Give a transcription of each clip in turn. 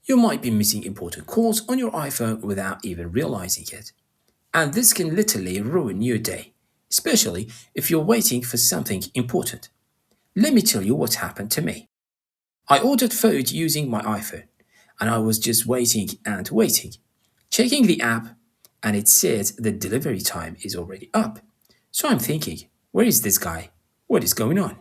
You might be missing important calls on your iPhone without even realizing it. And this can literally ruin your day, especially if you're waiting for something important. Let me tell you what happened to me. I ordered food using my iPhone, and I was just waiting and waiting, checking the app, and it said the delivery time is already up. So I'm thinking, where is this guy? What is going on?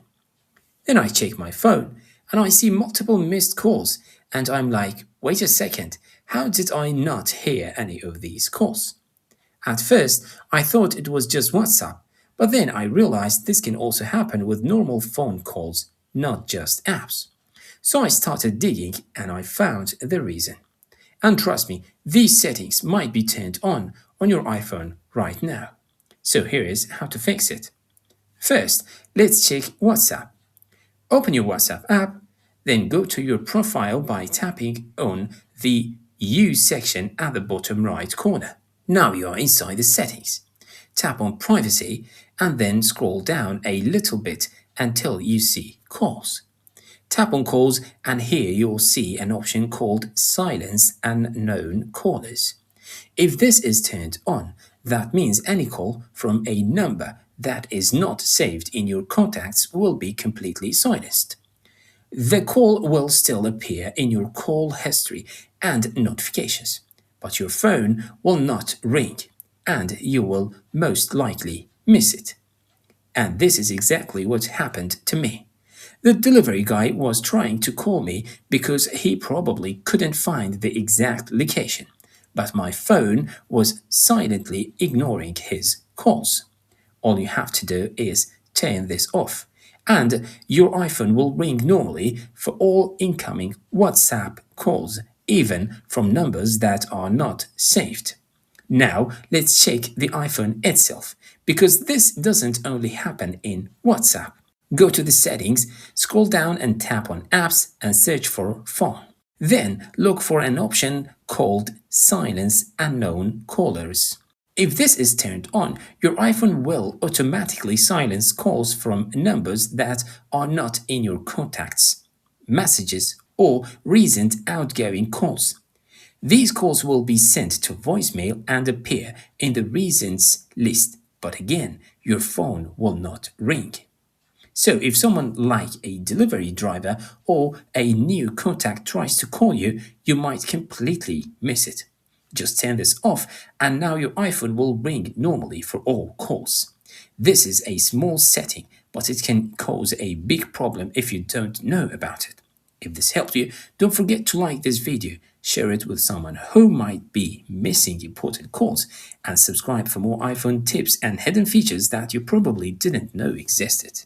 Then I check my phone and I see multiple missed calls, and I'm like, wait a second, how did I not hear any of these calls? At first, I thought it was just WhatsApp, but then I realized this can also happen with normal phone calls, not just apps. So I started digging and I found the reason. And trust me, these settings might be turned on your iPhone right now. So here is how to fix it. First, let's check WhatsApp. Open your WhatsApp app, then go to your profile by tapping on the Use section at the bottom right corner. Now you are inside the settings. Tap on Privacy and then scroll down a little bit until you see Calls. Tap on Calls and here you'll see an option called Silence Unknown Callers. If this is turned on, that means any call from a number that is not saved in your contacts will be completely silenced. The call will still appear in your call history and notifications, but your phone will not ring and you will most likely miss it. And this is exactly what happened to me. The delivery guy was trying to call me because he probably couldn't find the exact location, but my phone was silently ignoring his calls. All you have to do is turn this off, and your iPhone will ring normally for all incoming WhatsApp calls, even from numbers that are not saved. Now, let's check the iPhone itself, because this doesn't only happen in WhatsApp. Go to the settings, scroll down and tap on Apps and search for Phone. Then look for an option called Silence Unknown Callers. If this is turned on, your iPhone will automatically silence calls from numbers that are not in your contacts, messages, or recent outgoing calls. These calls will be sent to voicemail and appear in the reasons list, but again, your phone will not ring. So if someone like a delivery driver or a new contact tries to call you, you might completely miss it. Just turn this off and now your iPhone will ring normally for all calls. This is a small setting, but it can cause a big problem if you don't know about it. If this helped you, don't forget to like this video, share it with someone who might be missing important calls, and subscribe for more iPhone tips and hidden features that you probably didn't know existed.